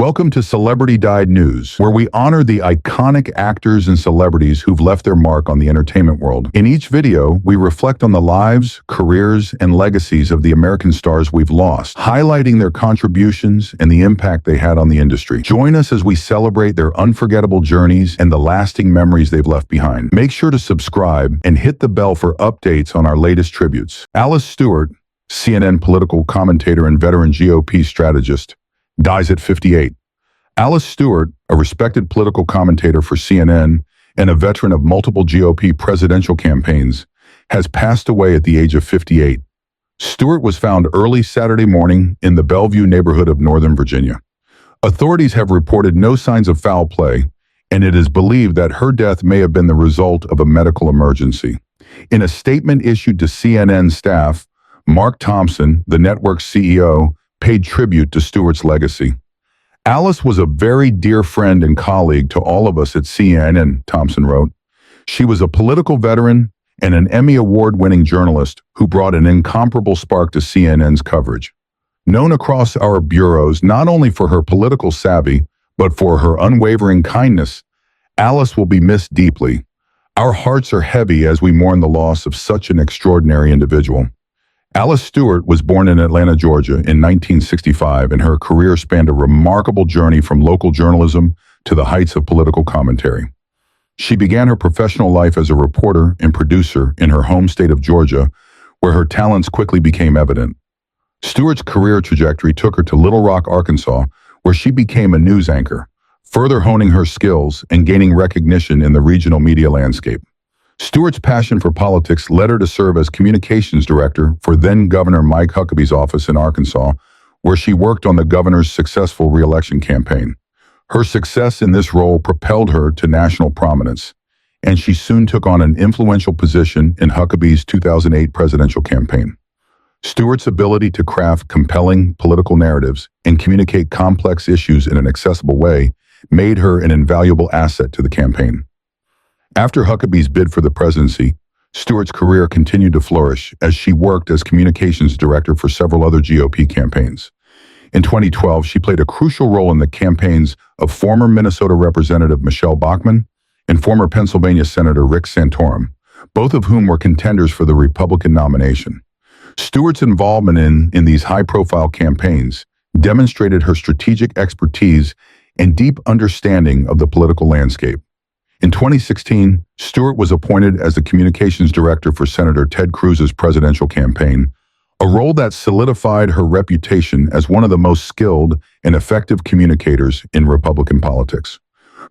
Welcome to Celebrity Died News, where we honor the iconic actors and celebrities who've left their mark on the entertainment world. In each video, we reflect on the lives, careers, and legacies of the American stars we've lost, highlighting their contributions and the impact they had on the industry. Join us as we celebrate their unforgettable journeys and the lasting memories they've left behind. Make sure to subscribe and hit the bell for updates on our latest tributes. Alice Stewart, CNN political commentator and veteran GOP strategist, dies at 58. Alice Stewart, a respected political commentator for CNN and a veteran of multiple GOP presidential campaigns, has passed away at the age of 58. Stewart was found early Saturday morning in the Bellevue neighborhood of Northern Virginia. Authorities have reported no signs of foul play, and it is believed that her death may have been the result of a medical emergency. In a statement issued to CNN staff, Mark Thompson, the network's CEO, paid tribute to Stewart's legacy. Alice was a very dear friend and colleague to all of us at CNN, Thompson wrote. She was a political veteran and an Emmy Award-winning journalist who brought an incomparable spark to CNN's coverage. Known across our bureaus not only for her political savvy, but for her unwavering kindness, Alice will be missed deeply. Our hearts are heavy as we mourn the loss of such an extraordinary individual. Alice Stewart was born in Atlanta, Georgia in 1965, and her career spanned a remarkable journey from local journalism to the heights of political commentary. She began her professional life as a reporter and producer in her home state of Georgia, where her talents quickly became evident. Stewart's career trajectory took her to Little Rock, Arkansas, where she became a news anchor, further honing her skills and gaining recognition in the regional media landscape. Stewart's passion for politics led her to serve as communications director for then-Governor Mike Huckabee's office in Arkansas, where she worked on the governor's successful re-election campaign. Her success in this role propelled her to national prominence, and she soon took on an influential position in Huckabee's 2008 presidential campaign. Stewart's ability to craft compelling political narratives and communicate complex issues in an accessible way made her an invaluable asset to the campaign. After Huckabee's bid for the presidency, Stewart's career continued to flourish as she worked as communications director for several other GOP campaigns. In 2012, she played a crucial role in the campaigns of former Minnesota Representative Michelle Bachmann and former Pennsylvania Senator Rick Santorum, both of whom were contenders for the Republican nomination. Stewart's involvement in these high-profile campaigns demonstrated her strategic expertise and deep understanding of the political landscape. In 2016, Stewart was appointed as the communications director for Senator Ted Cruz's presidential campaign, a role that solidified her reputation as one of the most skilled and effective communicators in Republican politics.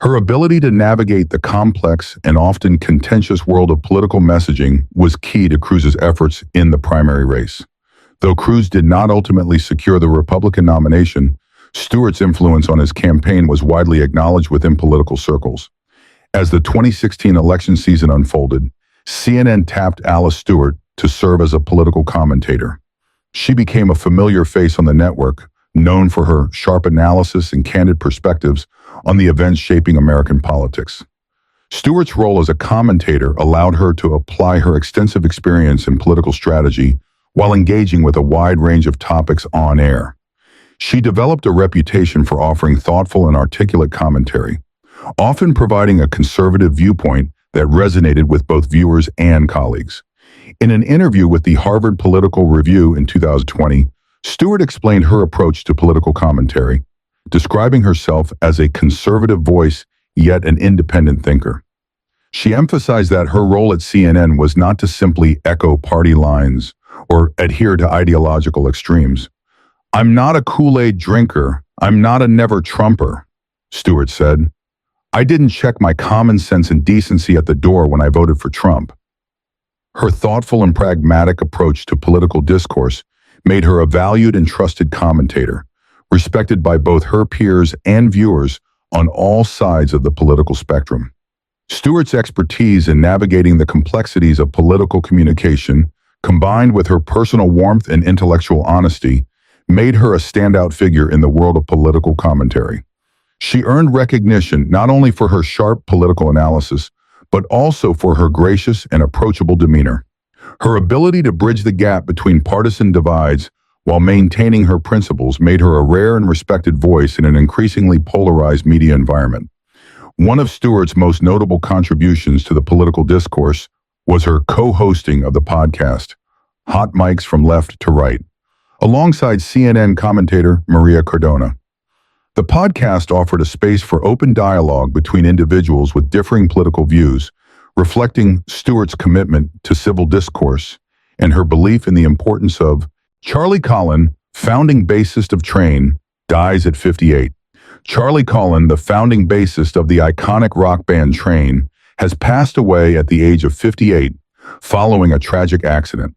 Her ability to navigate the complex and often contentious world of political messaging was key to Cruz's efforts in the primary race. Though Cruz did not ultimately secure the Republican nomination, Stewart's influence on his campaign was widely acknowledged within political circles. As the 2016 election season unfolded, CNN tapped Alice Stewart to serve as a political commentator. She became a familiar face on the network, known for her sharp analysis and candid perspectives on the events shaping American politics. Stewart's role as a commentator allowed her to apply her extensive experience in political strategy while engaging with a wide range of topics on air. She developed a reputation for offering thoughtful and articulate commentary, often providing a conservative viewpoint that resonated with both viewers and colleagues. In an interview with the Harvard Political Review in 2020, Stewart explained her approach to political commentary, describing herself as a conservative voice yet an independent thinker. She emphasized that her role at CNN was not to simply echo party lines or adhere to ideological extremes. "I'm not a Kool-Aid drinker. I'm not a never-Trumper," Stewart said. "I didn't check my common sense and decency at the door when I voted for Trump." Her thoughtful and pragmatic approach to political discourse made her a valued and trusted commentator, respected by both her peers and viewers on all sides of the political spectrum. Stewart's expertise in navigating the complexities of political communication, combined with her personal warmth and intellectual honesty, made her a standout figure in the world of political commentary. She earned recognition not only for her sharp political analysis, but also for her gracious and approachable demeanor. Her ability to bridge the gap between partisan divides while maintaining her principles made her a rare and respected voice in an increasingly polarized media environment. One of Stewart's most notable contributions to the political discourse was her co-hosting of the podcast, Hot Mics from Left to Right, alongside CNN commentator Maria Cardona. The podcast offered a space for open dialogue between individuals with differing political views, reflecting Stewart's commitment to civil discourse and her belief in the importance of Charlie Collen, founding bassist of Train, dies at 58. Charlie Collen, the founding bassist of the iconic rock band Train, has passed away at the age of 58 following a tragic accident.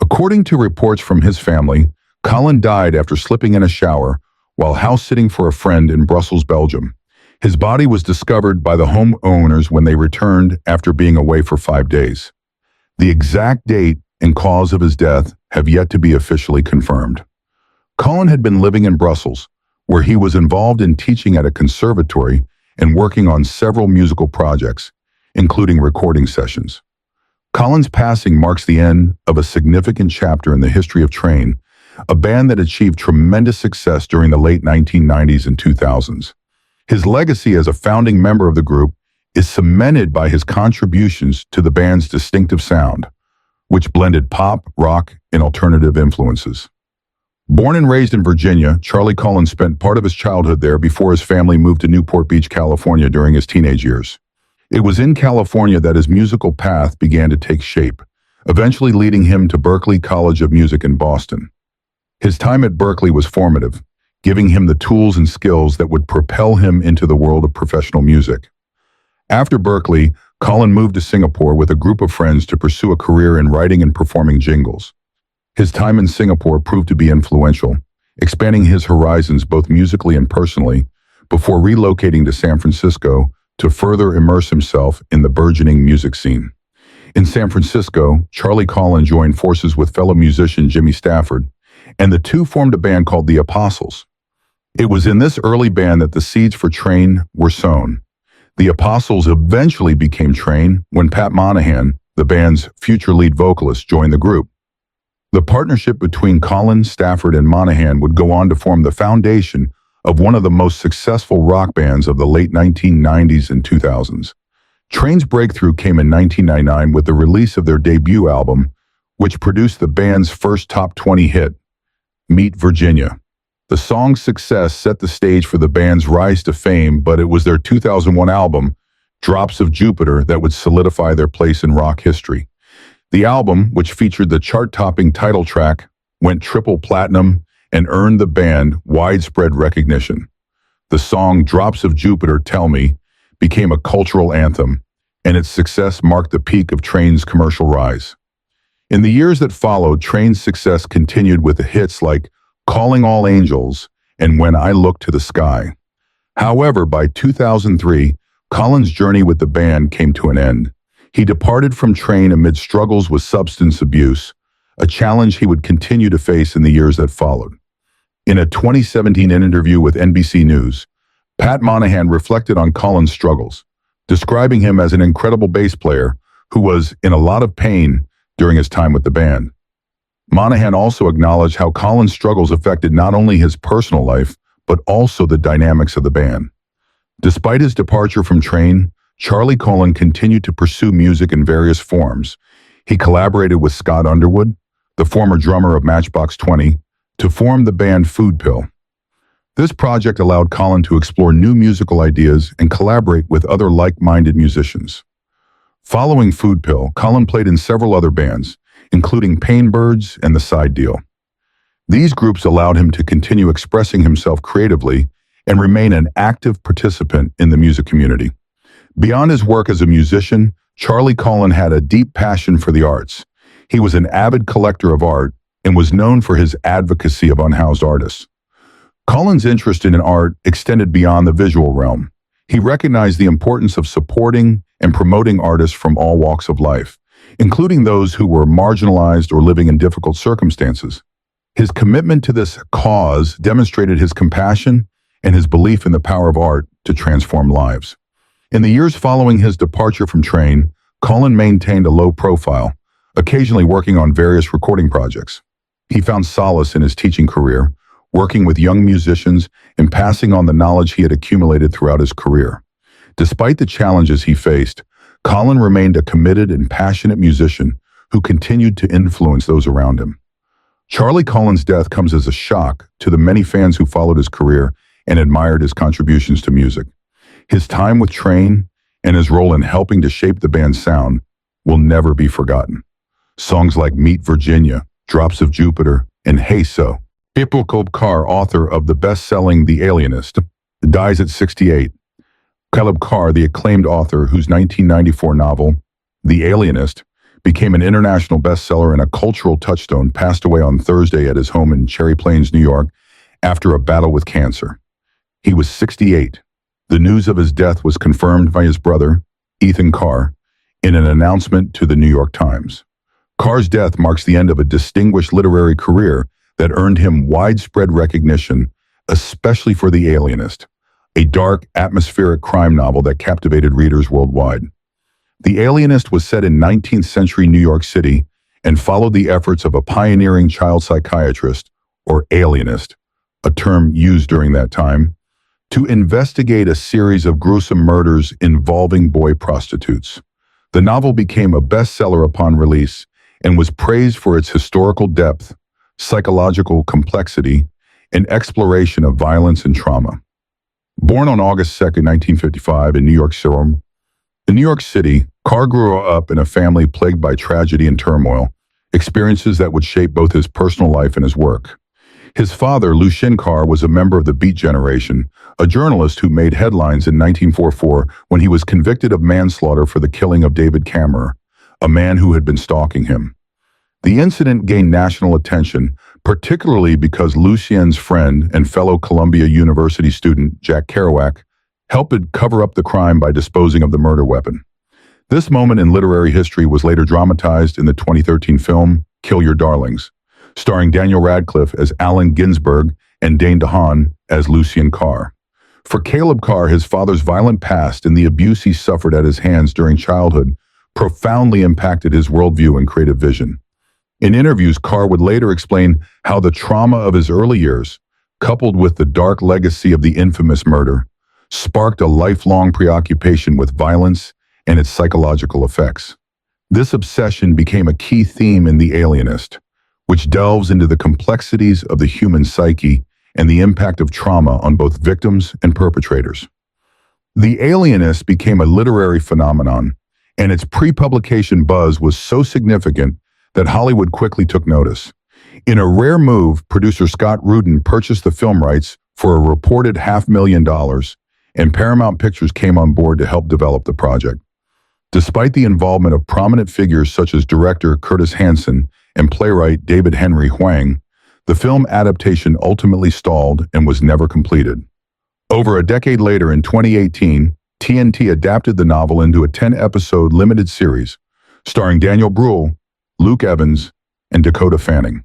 According to reports from his family, Collen died after slipping in a shower while house-sitting for a friend in Brussels, Belgium. His body was discovered by the homeowners when they returned after being away for 5 days. The exact date and cause of his death have yet to be officially confirmed. Collen had been living in Brussels, where he was involved in teaching at a conservatory and working on several musical projects, including recording sessions. Collen's passing marks the end of a significant chapter in the history of Train, a band that achieved tremendous success during the late 1990s and 2000s. His legacy as a founding member of the group is cemented by his contributions to the band's distinctive sound, which blended pop, rock, and alternative influences. Born and raised in Virginia, Charlie Collen spent part of his childhood there before his family moved to Newport Beach, California during his teenage years. It was in California that his musical path began to take shape, eventually leading him to Berklee College of Music in Boston. His time at Berklee was formative, giving him the tools and skills that would propel him into the world of professional music. After Berklee, Collen moved to Singapore with a group of friends to pursue a career in writing and performing jingles. His time in Singapore proved to be influential, expanding his horizons both musically and personally, before relocating to San Francisco to further immerse himself in the burgeoning music scene. In San Francisco, Charlie Collen joined forces with fellow musician Jimmy Stafford, and the two formed a band called The Apostles. It was in this early band that the seeds for Train were sown. The Apostles eventually became Train when Pat Monahan, the band's future lead vocalist, joined the group. The partnership between Collen, Stafford, and Monahan would go on to form the foundation of one of the most successful rock bands of the late 1990s and 2000s. Train's breakthrough came in 1999 with the release of their debut album, which produced the band's first top 20 hit, Meet Virginia. The song's success set the stage for the band's rise to fame, but it was their 2001 album, Drops of Jupiter, that would solidify their place in rock history. The album, which featured the chart-topping title track, went triple platinum and earned the band widespread recognition. The song Drops of Jupiter, Tell Me became a cultural anthem, and its success marked the peak of Train's commercial rise. In the years that followed, Train's success continued with the hits like Calling All Angels and When I Look to the Sky. However, by 2003, Collen's journey with the band came to an end. He departed from Train amid struggles with substance abuse, a challenge he would continue to face in the years that followed. In a 2017 interview with NBC News, Pat Monahan reflected on Collen's struggles, describing him as an incredible bass player who was in a lot of pain during his time with the band. Monahan also acknowledged how Collen's struggles affected not only his personal life, but also the dynamics of the band. Despite his departure from Train, Charlie Collen continued to pursue music in various forms. He collaborated with Scott Underwood, the former drummer of Matchbox 20, to form the band Food Pill. This project allowed Collen to explore new musical ideas and collaborate with other like-minded musicians. Following Food Pill, Collen played in several other bands, including Painbirds and The Side Deal. These groups allowed him to continue expressing himself creatively and remain an active participant in the music community. Beyond his work as a musician, Charlie Collen had a deep passion for the arts. He was an avid collector of art and was known for his advocacy of unhoused artists. Collen's interest in art extended beyond the visual realm. He recognized the importance of supporting and promoting artists from all walks of life, including those who were marginalized or living in difficult circumstances. His commitment to this cause demonstrated his compassion and his belief in the power of art to transform lives. In the years following his departure from Train, Collen maintained a low profile, occasionally working on various recording projects. He found solace in his teaching career, working with young musicians and passing on the knowledge he had accumulated throughout his career. Despite the challenges he faced, Colin remained a committed and passionate musician who continued to influence those around him. Charlie Cullen's death comes as a shock to the many fans who followed his career and admired his contributions to music. His time with Train and his role in helping to shape the band's sound will never be forgotten. Songs like Meet Virginia, Drops of Jupiter, and Hey So. Caleb Carr, author of the best-selling The Alienist, dies at 68. Caleb Carr, the acclaimed author whose 1994 novel, The Alienist, became an international bestseller and a cultural touchstone, passed away on Thursday at his home in Cherry Plains, New York, after a battle with cancer. He was 68. The news of his death was confirmed by his brother, Ethan Carr, in an announcement to the New York Times. Carr's death marks the end of a distinguished literary career that earned him widespread recognition, especially for The Alienist, a dark, atmospheric crime novel that captivated readers worldwide. The Alienist was set in 19th century New York City and followed the efforts of a pioneering child psychiatrist, or alienist, a term used during that time, to investigate a series of gruesome murders involving boy prostitutes. The novel became a bestseller upon release and was praised for its historical depth, psychological complexity, and exploration of violence and trauma. Born on August 2, 1955 in New York City, Carr grew up in a family plagued by tragedy and turmoil, experiences that would shape both his personal life and his work. His father, Lucien Carr, was a member of the Beat Generation, a journalist who made headlines in 1944 when he was convicted of manslaughter for the killing of David Kammerer, a man who had been stalking him. The incident gained national attention, particularly because Lucien's friend and fellow Columbia University student, Jack Kerouac, helped cover up the crime by disposing of the murder weapon. This moment in literary history was later dramatized in the 2013 film Kill Your Darlings, starring Daniel Radcliffe as Allen Ginsberg and Dane DeHaan as Lucien Carr. For Caleb Carr, his father's violent past and the abuse he suffered at his hands during childhood profoundly impacted his worldview and creative vision. In interviews, Carr would later explain how the trauma of his early years, coupled with the dark legacy of the infamous murder, sparked a lifelong preoccupation with violence and its psychological effects. This obsession became a key theme in The Alienist, which delves into the complexities of the human psyche and the impact of trauma on both victims and perpetrators. The Alienist became a literary phenomenon, and its pre-publication buzz was so significant that Hollywood quickly took notice. In a rare move, producer Scott Rudin purchased the film rights for a reported $500,000, and Paramount Pictures came on board to help develop the project. Despite the involvement of prominent figures such as director Curtis Hanson and playwright David Henry Hwang, the film adaptation ultimately stalled and was never completed. Over a decade later, in 2018, TNT adapted the novel into a 10-episode limited series, starring Daniel Bruhl, Luke Evans, and Dakota Fanning.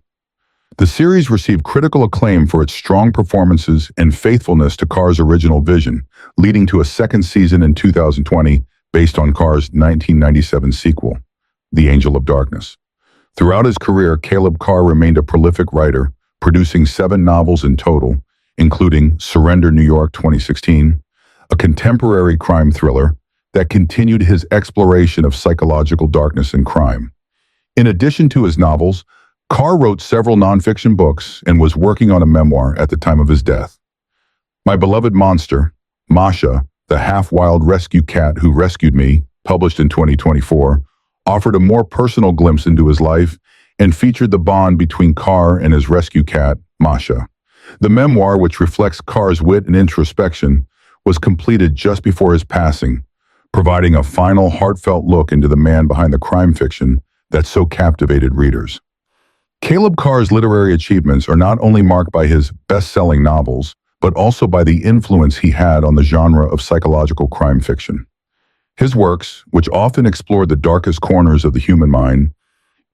The series received critical acclaim for its strong performances and faithfulness to Carr's original vision, leading to a second season in 2020 based on Carr's 1997 sequel, The Angel of Darkness. Throughout his career, Caleb Carr remained a prolific writer, producing 7 novels in total, including Surrender, New York, 2016, a contemporary crime thriller that continued his exploration of psychological darkness and crime. In addition to his novels, Carr wrote several nonfiction books and was working on a memoir at the time of his death. My Beloved Monster, Masha, the half-wild rescue cat who rescued me, published in 2024, offered a more personal glimpse into his life and featured the bond between Carr and his rescue cat, Masha. The memoir, which reflects Carr's wit and introspection, was completed just before his passing, providing a final heartfelt look into the man behind the crime fiction that so captivated readers. Caleb Carr's literary achievements are not only marked by his best-selling novels, but also by the influence he had on the genre of psychological crime fiction. His works, which often explored the darkest corners of the human mind,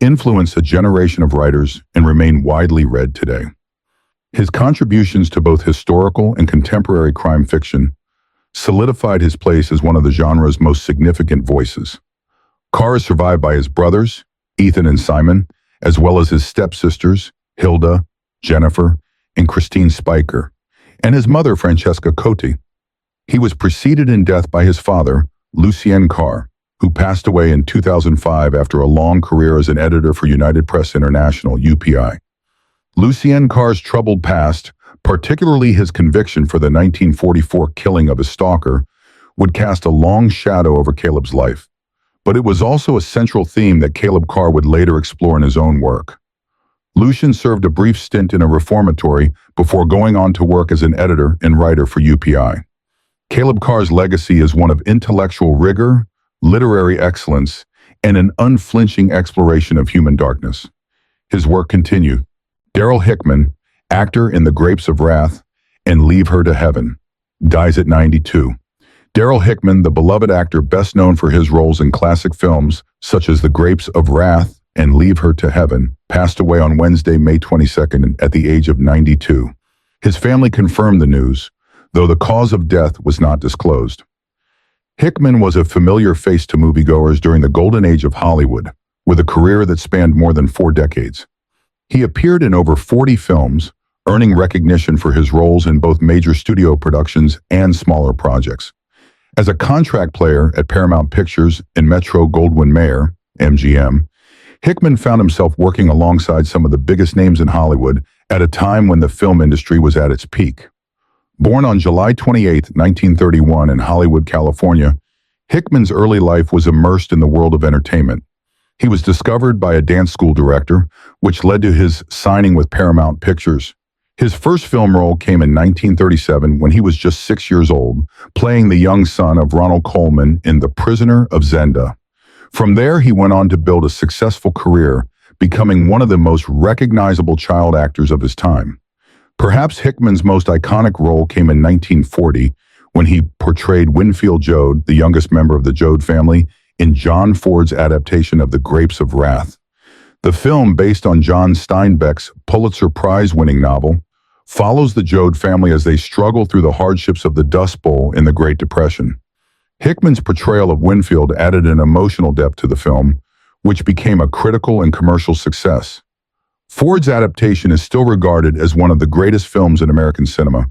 influenced a generation of writers and remain widely read today. His contributions to both historical and contemporary crime fiction solidified his place as one of the genre's most significant voices. Carr is survived by his brothers, Ethan and Simon, as well as his stepsisters, Hilda, Jennifer, and Christine Spiker, and his mother, Francesca Cotti. He was preceded in death by his father, Lucien Carr, who passed away in 2005 after a long career as an editor for United Press International, UPI. Lucien Carr's troubled past, particularly his conviction for the 1944 killing of his stalker, would cast a long shadow over Caleb's life. But it was also a central theme that Caleb Carr would later explore in his own work. Lucien served a brief stint in a reformatory before going on to work as an editor and writer for UPI. Caleb Carr's legacy is one of intellectual rigor, literary excellence, and an unflinching exploration of human darkness. His work continued. Darryl Hickman, actor in The Grapes of Wrath and Leave Her to Heaven, dies at 92. Darryl Hickman, the beloved actor best known for his roles in classic films such as The Grapes of Wrath and Leave Her to Heaven, passed away on Wednesday, May 22nd at the age of 92. His family confirmed the news, though the cause of death was not disclosed. Hickman was a familiar face to moviegoers during the golden age of Hollywood, with a career that spanned more than 4 decades. He appeared in over 40 films, earning recognition for his roles in both major studio productions and smaller projects. As a contract player at Paramount Pictures and Metro-Goldwyn-Mayer, MGM, Hickman found himself working alongside some of the biggest names in Hollywood at a time when the film industry was at its peak. Born on July 28, 1931 in Hollywood, California, Hickman's early life was immersed in the world of entertainment. He was discovered by a dance school director, which led to his signing with Paramount Pictures. His first film role came in 1937 when he was just 6 years old, playing the young son of Ronald Colman in The Prisoner of Zenda. From there, he went on to build a successful career, becoming one of the most recognizable child actors of his time. Perhaps Hickman's most iconic role came in 1940 when he portrayed Winfield Joad, the youngest member of the Joad family, in John Ford's adaptation of The Grapes of Wrath. The film, based on John Steinbeck's Pulitzer Prize-winning novel, follows the Joad family as they struggle through the hardships of the Dust Bowl in the Great Depression. Hickman's portrayal of Winfield added an emotional depth to the film, which became a critical and commercial success. Ford's adaptation is still regarded as one of the greatest films in American cinema,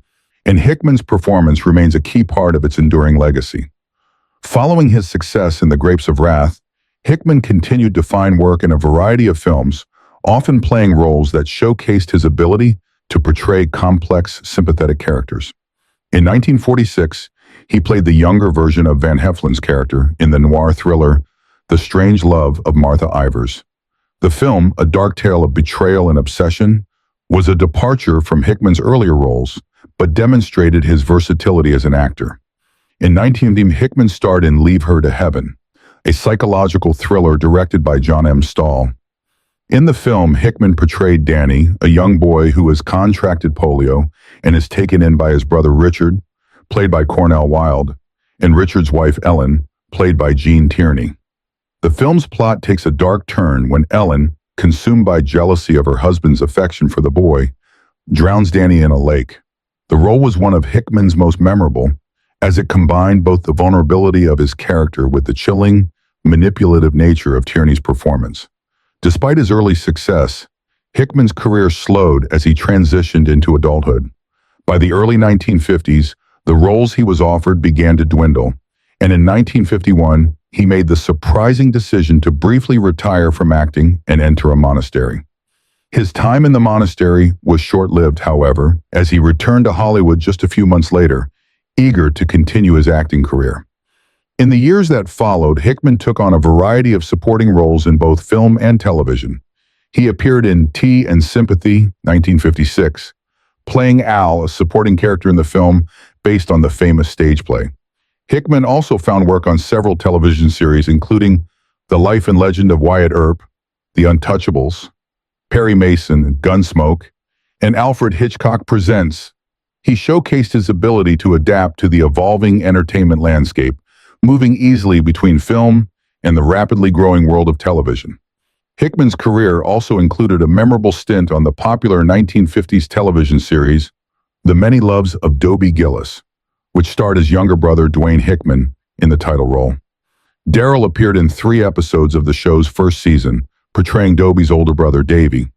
and Hickman's performance remains a key part of its enduring legacy. Following his success in The Grapes of Wrath, Hickman continued to find work in a variety of films, often playing roles that showcased his ability to portray complex, sympathetic characters. In 1946, he played the younger version of Van Heflin's character in the noir thriller The Strange Love of Martha Ivers. The film, a dark tale of betrayal and obsession, was a departure from Hickman's earlier roles, but demonstrated his versatility as an actor. In 1990, Hickman starred in Leave Her to Heaven, a psychological thriller directed by John M. Stahl. In the film, Hickman portrayed Danny, a young boy who has contracted polio and is taken in by his brother Richard, played by Cornell Wilde, and Richard's wife Ellen, played by Gene Tierney. The film's plot takes a dark turn when Ellen, consumed by jealousy of her husband's affection for the boy, drowns Danny in a lake. The role was one of Hickman's most memorable, as it combined both the vulnerability of his character with the chilling, manipulative nature of Tierney's performance. Despite his early success, Hickman's career slowed as he transitioned into adulthood. By the early 1950s, the roles he was offered began to dwindle, and in 1951, he made the surprising decision to briefly retire from acting and enter a monastery. His time in the monastery was short-lived, however, as he returned to Hollywood just a few months later, eager to continue his acting career. In the years that followed, Hickman took on a variety of supporting roles in both film and television. He appeared in Tea and Sympathy, 1956, playing Al, a supporting character in the film based on the famous stage play. Hickman also found work on several television series, including The Life and Legend of Wyatt Earp, The Untouchables, Perry Mason, Gunsmoke, and Alfred Hitchcock Presents. He showcased his ability to adapt to the evolving entertainment landscape, moving easily between film and the rapidly growing world of television. Hickman's career also included a memorable stint on the popular 1950s television series, The Many Loves of Dobie Gillis, which starred his younger brother Dwayne Hickman in the title role. Darryl appeared in 3 episodes of the show's first season, portraying Dobie's older brother Davey.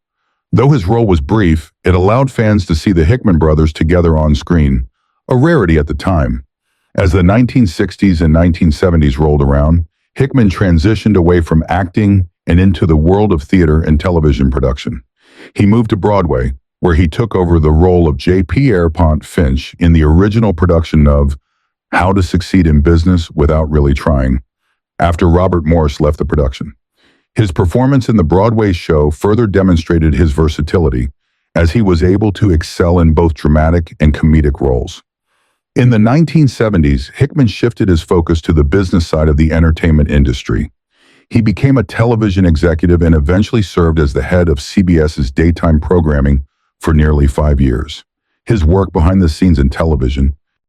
Though his role was brief, it allowed fans to see the Hickman brothers together on screen, a rarity at the time. As the 1960s and 1970s rolled around, Hickman transitioned away from acting and into the world of theater and television production. He moved to Broadway, where he took over the role of J. Pierpont Finch in the original production of How to Succeed in Business Without Really Trying, after Robert Morris left the production. His performance in the Broadway show further demonstrated his versatility, as he was able to excel in both dramatic and comedic roles. In the 1970s, Hickman shifted his focus to the business side of the entertainment industry. He became a television executive and eventually served as the head of CBS's daytime programming for nearly 5 years. His work behind the scenes in television,